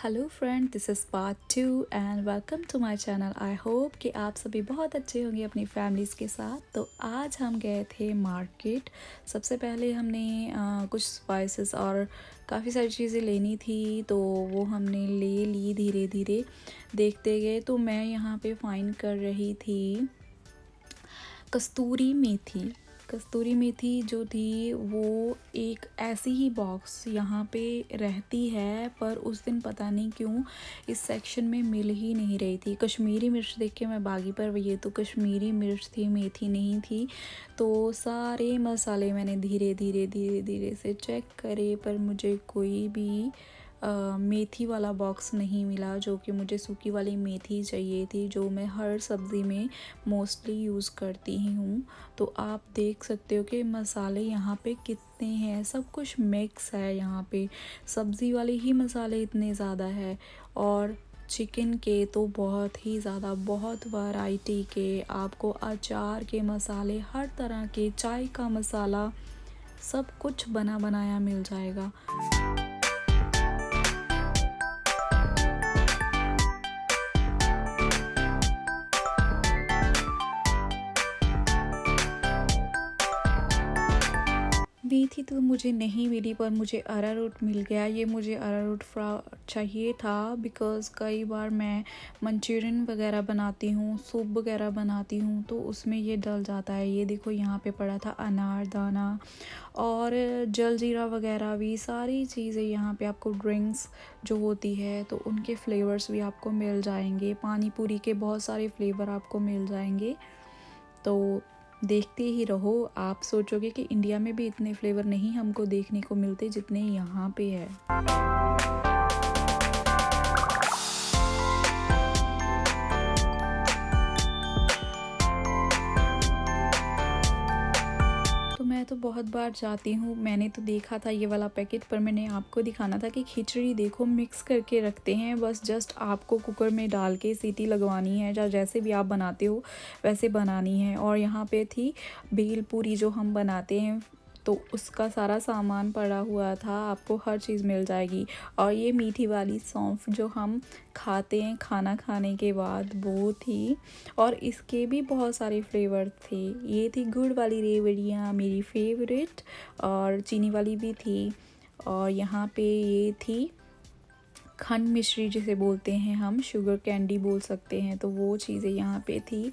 Hello friend, this is part 2 and welcome to my channel. I hope कि आप सभी बहुत अच्छे होंगे अपनी फैमिलीज़ के साथ। तो आज हम गए थे मार्केट। सबसे पहले हमने कुछ स्पाइसेस और काफ़ी सारी चीज़ें लेनी थी, तो वो हमने ले ली धीरे धीरे देखते गए। तो मैं यहाँ पे फाइंड कर रही थी कस्तूरी मेथी। कस्तूरी मेथी जो थी वो एक ऐसी ही बॉक्स यहाँ पे रहती है, पर उस दिन पता नहीं क्यों इस सेक्शन में मिल ही नहीं रही थी। कश्मीरी मिर्च देख के मैं भागी, पर ये तो कश्मीरी मिर्च थी, मेथी नहीं थी। तो सारे मसाले मैंने धीरे धीरे धीरे धीरे से चेक करे, पर मुझे कोई भी मेथी वाला बॉक्स नहीं मिला, जो कि मुझे सूखी वाली मेथी चाहिए थी, जो मैं हर सब्ज़ी में मोस्टली यूज़ करती ही हूँ। तो आप देख सकते हो कि मसाले यहाँ पे कितने हैं, सब कुछ मिक्स है यहाँ पे। सब्ज़ी वाले ही मसाले इतने ज़्यादा है, और चिकन के तो बहुत ही ज़्यादा, बहुत वैरायटी के, आपको अचार के मसाले, हर तरह के, चाय का मसाला, सब कुछ बना बनाया मिल जाएगा। मेथी तो मुझे नहीं मिली, पर मुझे अरारोट मिल गया। ये मुझे अरारोट चाहिए था, बिकॉज़ कई बार मैं मंचूरियन वगैरह बनाती हूँ, सूप वगैरह बनाती हूँ, तो उसमें ये डल जाता है। ये देखो यहाँ पे पड़ा था अनारदाना और जलजीरा वगैरह भी, सारी चीज़ें यहाँ पे आपको, ड्रिंक्स जो होती है तो उनके फ्लेवर्स भी आपको मिल जाएंगे। पानी पूरी के बहुत सारे फ्लेवर आपको मिल जाएंगे। तो देखते ही रहो। आप सोचोगे कि इंडिया में भी इतने फ्लेवर नहीं हमको देखने को मिलते जितने यहाँ पे है। तो मैं तो बहुत बार जाती हूँ, मैंने तो देखा था ये वाला पैकेट, पर मैंने आपको दिखाना था कि खिचड़ी देखो मिक्स करके रखते हैं, बस जस्ट आपको कुकर में डाल के सीटी लगवानी है, या जैसे भी आप बनाते हो वैसे बनानी है। और यहाँ पे थी भेल पूरी जो हम बनाते हैं, तो उसका सारा सामान पड़ा हुआ था, आपको हर चीज़ मिल जाएगी। और ये मीठी वाली सौंफ जो हम खाते हैं खाना खाने के बाद, वो थी। और इसके भी बहुत सारे फ्लेवर थे। ये थी गुड़ वाली रेवड़ियाँ, मेरी फेवरेट, और चीनी वाली भी थी। और यहाँ पे ये थी खंड मिश्री जिसे बोलते हैं हम, शुगर कैंडी बोल सकते हैं, तो वो चीज़ें यहाँ पे थी।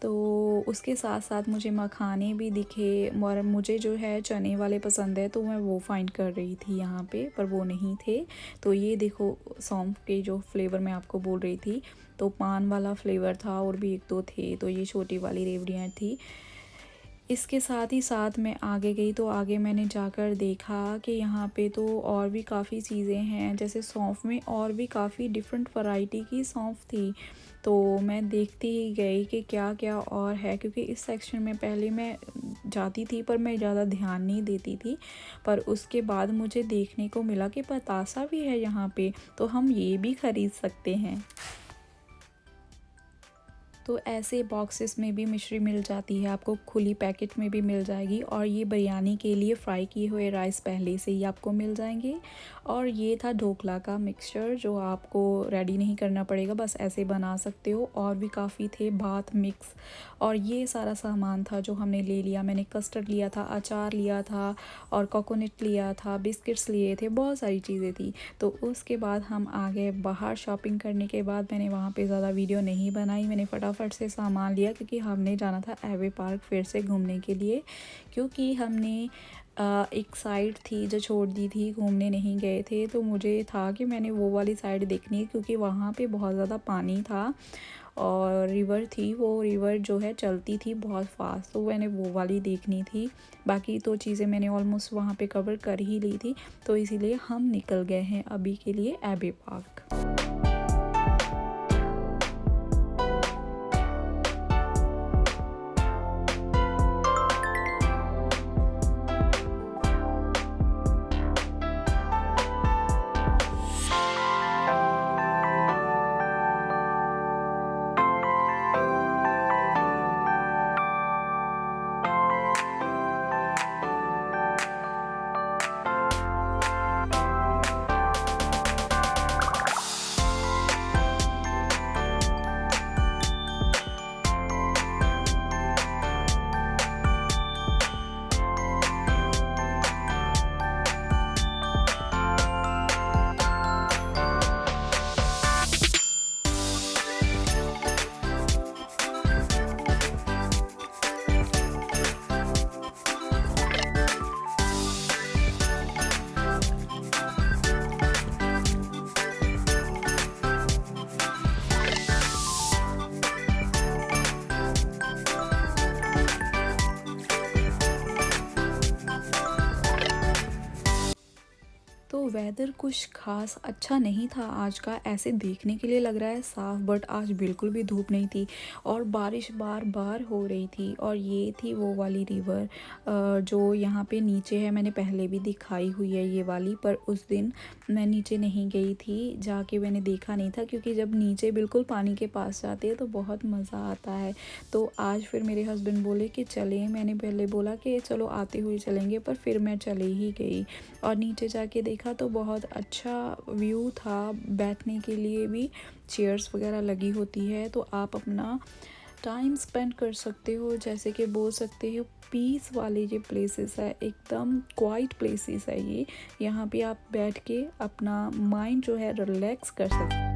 तो उसके साथ साथ मुझे मखाने भी दिखे, और मुझे जो है चने वाले पसंद है, तो मैं वो फाइंड कर रही थी यहाँ पे, पर वो नहीं थे। तो ये देखो सौंफ के जो फ्लेवर मैं आपको बोल रही थी, तो पान वाला फ्लेवर था, और भी एक दो थे। तो ये छोटी वाली रेवड़ियाँ थी। इसके साथ ही साथ मैं आगे गई, तो आगे मैंने जाकर देखा कि यहाँ पे तो और भी काफ़ी चीज़ें हैं, जैसे सौंफ में और भी काफ़ी डिफरेंट वैरायटी की सौंफ थी। तो मैं देखती ही गई कि क्या क्या और है, क्योंकि इस सेक्शन में पहले मैं जाती थी पर मैं ज़्यादा ध्यान नहीं देती थी, पर उसके बाद मुझे देखने को मिला कि पतासा भी है यहाँ पे, तो हम ये भी ख़रीद सकते हैं। तो ऐसे बॉक्सेस में भी मिश्री मिल जाती है, आपको खुली पैकेट में भी मिल जाएगी। और ये बिरयानी के लिए फ्राई किए हुए राइस पहले से ही आपको मिल जाएंगे। और ये था ढोकला का मिक्सचर, जो आपको रेडी नहीं करना पड़ेगा, बस ऐसे बना सकते हो। और भी काफ़ी थे, भात मिक्स, और ये सारा सामान था जो हमने ले लिया। मैंने कस्टर्ड लिया था, अचार लिया था, और कोकोनट लिया था, बिस्किट्स लिए थे, बहुत सारी चीज़ें थी। तो उसके बाद हम आ गए बाहर। शॉपिंग करने के बाद मैंने वहाँ पे ज़्यादा वीडियो नहीं बनाई, मैंने फटाफट से सामान लिया, क्योंकि हमने जाना था एवे पार्क फिर से घूमने के लिए, क्योंकि हमने एक साइड थी जो छोड़ दी थी, घूमने नहीं गए थे। तो मुझे था कि मैंने वो वाली साइड देखनी है, क्योंकि वहाँ पे बहुत ज़्यादा पानी था और रिवर थी, वो रिवर जो है चलती थी बहुत फास्ट, तो मैंने वो वाली देखनी थी। बाकी तो चीज़ें मैंने ऑलमोस्ट वहाँ पे कवर कर ही ली थी, तो इसीलिए हम निकल गए हैं अभी के लिए एबे पार्क। वेदर कुछ ख़ास अच्छा नहीं था आज का, ऐसे देखने के लिए लग रहा है साफ़, बट आज बिल्कुल भी धूप नहीं थी और बारिश बार-बार हो रही थी। और ये थी वो वाली रिवर जो यहाँ पे नीचे है, मैंने पहले भी दिखाई हुई है ये वाली, पर उस दिन मैं नीचे नहीं गई थी, जाके मैंने देखा नहीं था, क्योंकि जब नीचे बिल्कुल पानी के पास जाते हैं तो बहुत मज़ा आता है। तो आज फिर मेरे हस्बैंड बोले कि चलें, मैंने पहले बोला कि चलो आते हुए चलेंगे, पर फिर मैं चली ही गई और नीचे जाके देखा तो बहुत अच्छा व्यू था। बैठने के लिए भी चेयर्स वगैरह लगी होती है, तो आप अपना टाइम स्पेंड कर सकते हो, जैसे कि बोल सकते हो पीस वाले ये प्लेसेस है, एकदम क्वाइट प्लेसेस है ये। यहाँ पे आप बैठ के अपना माइंड जो है रिलैक्स कर सकते हो।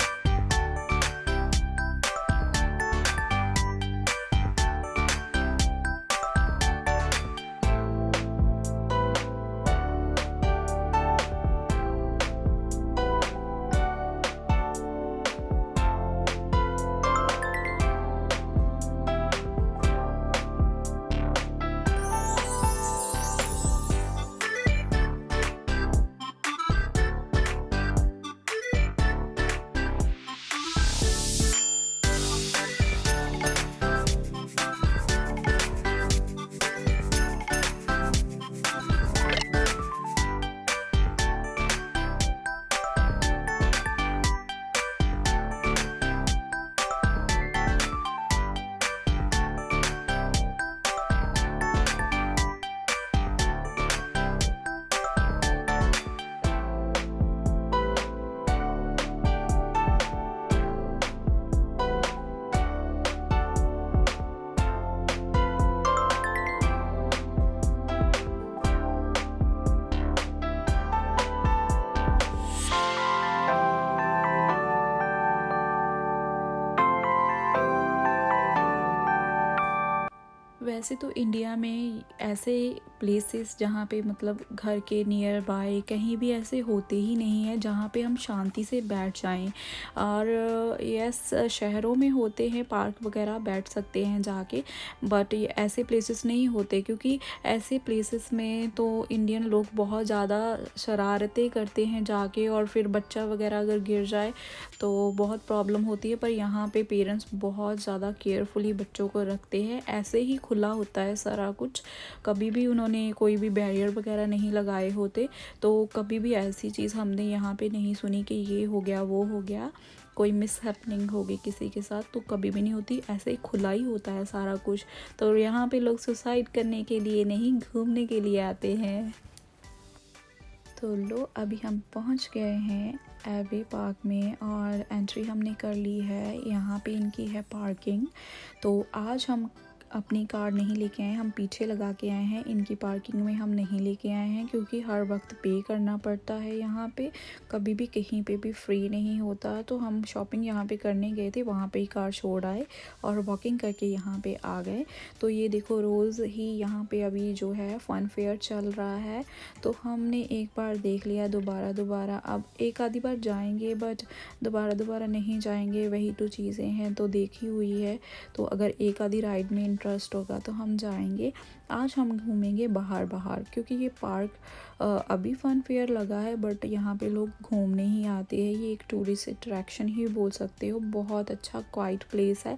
वैसे तो इंडिया में ऐसे प्लेसेस जहाँ पे मतलब घर के नियर बाय कहीं भी ऐसे होते ही नहीं है जहाँ पे हम शांति से बैठ जाएं। और यस, शहरों में होते हैं पार्क वगैरह, बैठ सकते हैं जाके, बट ये ऐसे प्लेसेस नहीं होते, क्योंकि ऐसे प्लेसेस में तो इंडियन लोग बहुत ज़्यादा शरारतें करते हैं जाके, और फिर बच्चा वगैरह अगर गिर जाए तो बहुत प्रॉब्लम होती है। पर यहाँ पे पेरेंट्स बहुत ज़्यादा केयरफुली बच्चों को रखते हैं, ऐसे ही खुला होता है सारा कुछ, कभी भी उन्होंने कोई भी बैरियर वगैरह नहीं लगाए होते। तो कभी भी ऐसी चीज़ हमने यहाँ पे नहीं सुनी कि ये हो गया वो हो गया, कोई मिस हैपनिंग होगी किसी के साथ, तो कभी भी नहीं होती, ऐसे ही खुला ही होता है सारा कुछ। तो यहाँ पे लोग सुसाइड करने के लिए नहीं, घूमने के लिए आते हैं। तो लो, अभी हम पहुँच गए हैं एबे पार्क में और एंट्री हमने कर ली है। यहाँ पे इनकी है पार्किंग। तो आज हम अपनी कार नहीं लेके आए, हम पीछे लगा के आए हैं, इनकी पार्किंग में हम नहीं लेके आए हैं, क्योंकि हर वक्त पे करना पड़ता है यहाँ पे, कभी भी कहीं पे भी फ्री नहीं होता। तो हम शॉपिंग यहाँ पे करने गए थे, वहाँ पे ही कार छोड़ आए और वॉकिंग करके यहाँ पे आ गए। तो ये देखो, रोज़ ही यहाँ पे अभी जो है फ़न फेयर चल रहा है, तो हमने एक बार देख लिया, दोबारा अब एक आधी बार जाएंगे, बट दोबारा नहीं जाएंगे, वही तो चीज़ें हैं तो देखी हुई है। तो अगर एक आधी राइड में इंटरेस्ट होगा तो हम जाएंगे। आज हम घूमेंगे बाहर, क्योंकि ये पार्क अभी फ़न फेयर लगा है, बट यहाँ पे लोग घूमने ही आते हैं, ये एक टूरिस्ट अट्रैक्शन ही बोल सकते हो। बहुत अच्छा क्वाइट प्लेस है।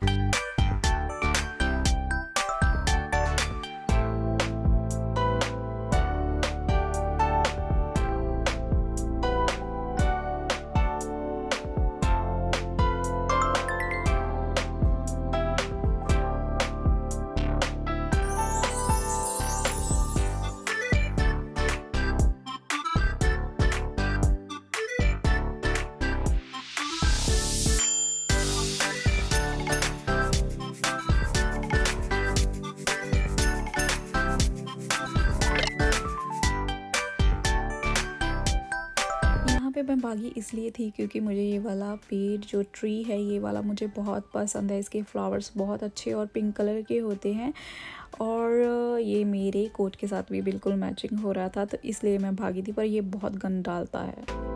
यहाँ पे मैं भागी इसलिए थी क्योंकि मुझे ये वाला पेड़ जो ट्री है, ये वाला मुझे बहुत पसंद है। इसके फ्लावर्स बहुत अच्छे और पिंक कलर के होते हैं, और ये मेरे कोट के साथ भी बिल्कुल मैचिंग हो रहा था, तो इसलिए मैं भागी थी। पर ये बहुत गंद डालता है।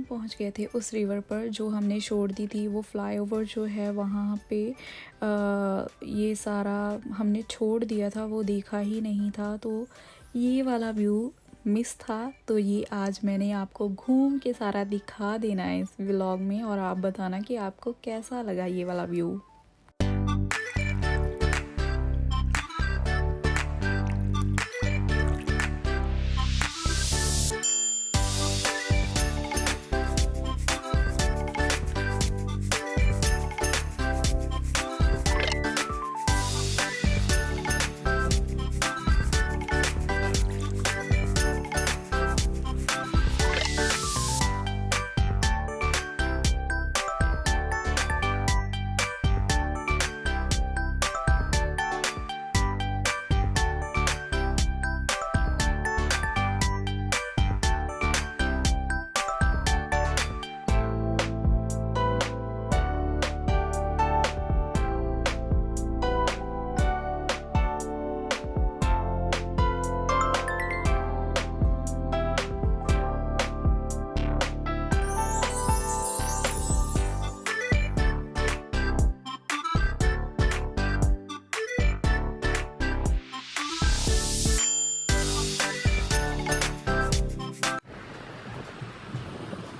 हम पहुंच गए थे उस रिवर पर जो हमने छोड़ दी थी। वो फ्लाईओवर जो है वहाँ पे ये सारा हमने छोड़ दिया था, वो देखा ही नहीं था। तो ये वाला व्यू मिस था। तो ये आज मैंने आपको घूम के सारा दिखा देना है इस व्लॉग में, और आप बताना कि आपको कैसा लगा ये वाला व्यू।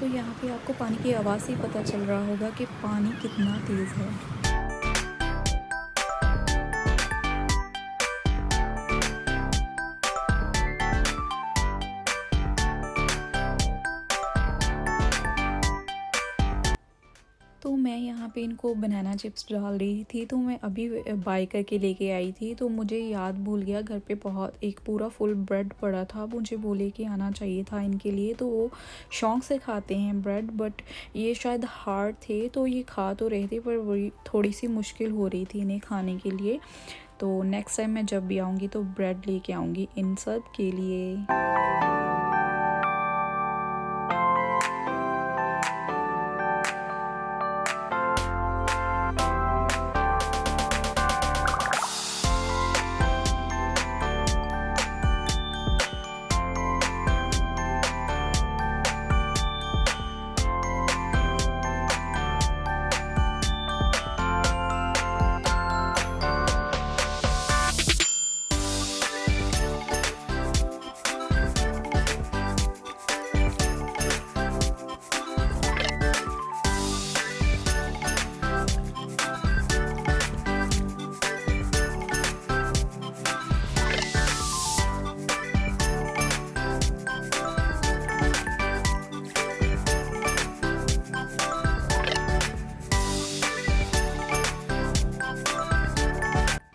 तो यहाँ पे आपको पानी की आवाज़ से ही पता चल रहा होगा कि पानी कितना तेज़ है। तो मैं यहाँ पे इनको बनाना चिप्स डाल रही थी, तो मैं अभी बाय करके लेके आई थी। तो मुझे याद भूल गया, घर पे बहुत एक पूरा फुल ब्रेड पड़ा था, मुझे बोले कि आना चाहिए था इनके लिए। तो वो शौक़ से खाते हैं ब्रेड, बट ये शायद हार्ड थे तो ये खा तो रहे थे, पर वही थोड़ी सी मुश्किल हो रही थी इन्हें खाने के लिए। तो नेक्स्ट टाइम मैं जब भी आऊँगी तो ब्रेड लेके आऊँगी इन सब के लिए।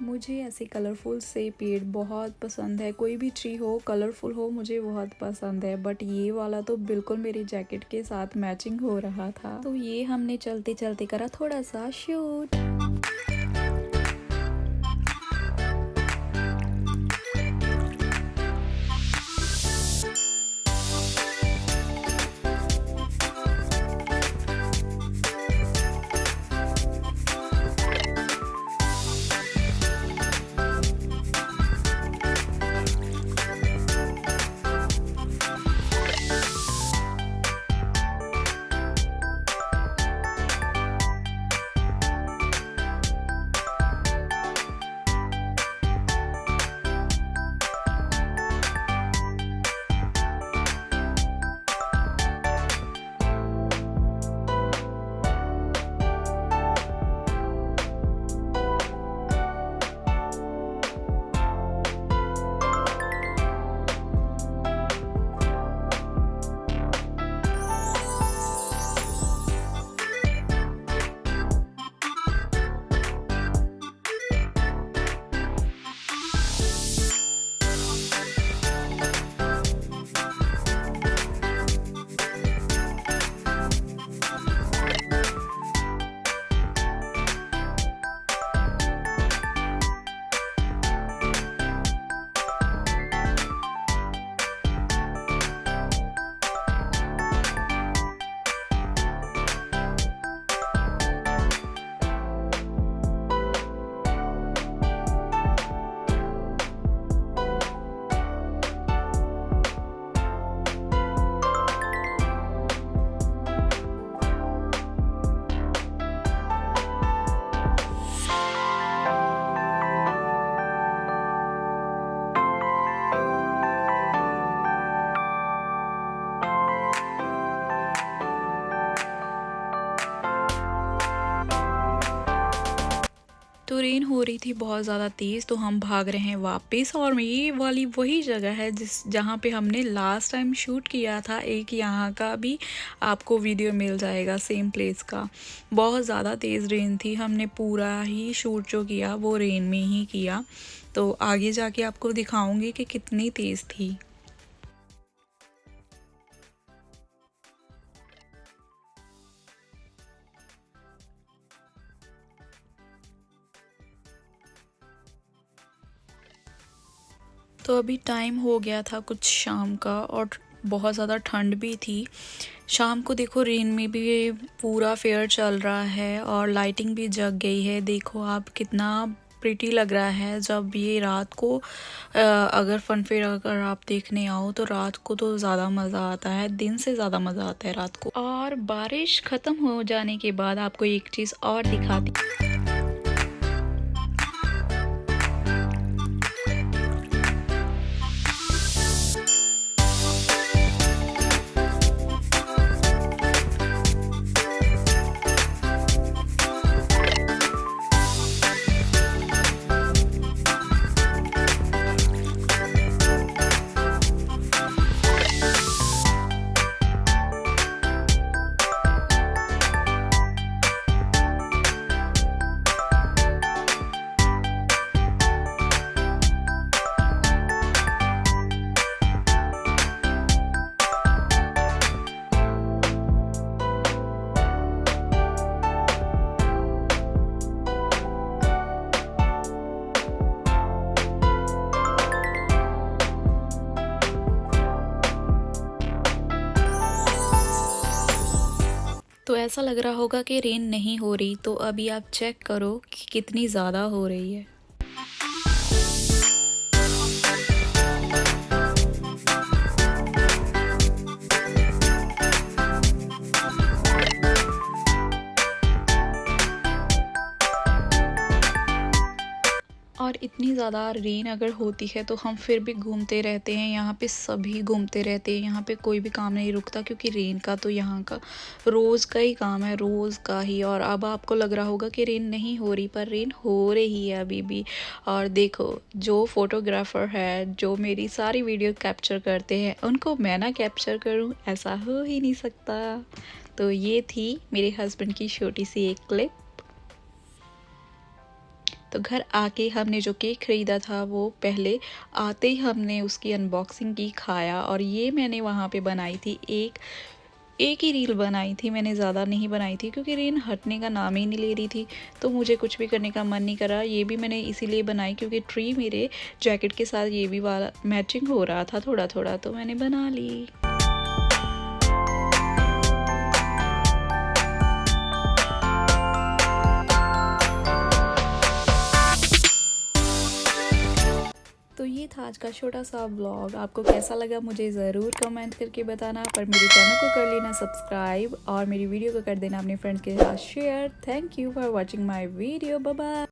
मुझे ऐसे कलरफुल से पेड़ बहुत पसंद है, कोई भी ट्री हो कलरफुल हो मुझे बहुत पसंद है। बट ये वाला तो बिल्कुल मेरी जैकेट के साथ मैचिंग हो रहा था। तो ये हमने चलते चलते करा थोड़ा सा शूट। रही थी बहुत ज़्यादा तेज़, तो हम भाग रहे हैं वापस। और ये वाली वही जगह है जहाँ पे हमने लास्ट टाइम शूट किया था। एक यहाँ का भी आपको वीडियो मिल जाएगा सेम प्लेस का। बहुत ज़्यादा तेज़ रेन थी, हमने पूरा ही शूट जो किया वो रेन में ही किया। तो आगे जाके आपको दिखाऊंगी कि कितनी तेज़ थी। तो अभी टाइम हो गया था कुछ शाम का और बहुत ज़्यादा ठंड भी थी। शाम को देखो रेन में भी ये पूरा फेयर चल रहा है और लाइटिंग भी जग गई है। देखो आप कितना प्रिटी लग रहा है जब ये रात को अगर फन फेयर अगर आप देखने आओ तो रात को तो ज़्यादा मज़ा आता है, दिन से ज़्यादा मज़ा आता है रात को। और बारिश ख़त्म हो जाने के बाद आपको एक चीज़ और दिखाती। तो ऐसा लग रहा होगा कि रेन नहीं हो रही, तो अभी आप चेक करो कि कितनी ज़्यादा हो रही है। और इतनी ज़्यादा रेन अगर होती है तो हम फिर भी घूमते रहते हैं, यहाँ पे सभी घूमते रहते हैं, यहाँ पे कोई भी काम नहीं रुकता क्योंकि रेन का तो यहाँ का रोज़ का ही काम है, रोज़ का ही। और अब आपको लग रहा होगा कि रेन नहीं हो रही, पर रेन हो रही है अभी भी। और देखो जो फोटोग्राफ़र है जो मेरी सारी वीडियो कैप्चर करते हैं उनको मैं ना कैप्चर करूँ, ऐसा हो ही नहीं सकता। तो ये थी मेरे हस्बैंड की छोटी सी एक क्लिप। तो घर आके हमने जो केक ख़रीदा था वो पहले आते ही हमने उसकी अनबॉक्सिंग की, खाया। और ये मैंने वहाँ पे बनाई थी एक ही रील बनाई थी मैंने, ज़्यादा नहीं बनाई थी क्योंकि रेन हटने का नाम ही नहीं ले रही थी, तो मुझे कुछ भी करने का मन नहीं करा। ये भी मैंने इसीलिए बनाई क्योंकि ट्री मेरे जैकेट के साथ ये भी वाला मैचिंग हो रहा था थोड़ा थोड़ा, तो मैंने बना ली। तो ये था आज का छोटा सा व्लॉग। आपको कैसा लगा मुझे ज़रूर कमेंट करके बताना, पर मेरे चैनल को कर लेना सब्सक्राइब और मेरी वीडियो को कर देना अपने फ्रेंड्स के साथ share. Thank you for watching my video. Bye bye.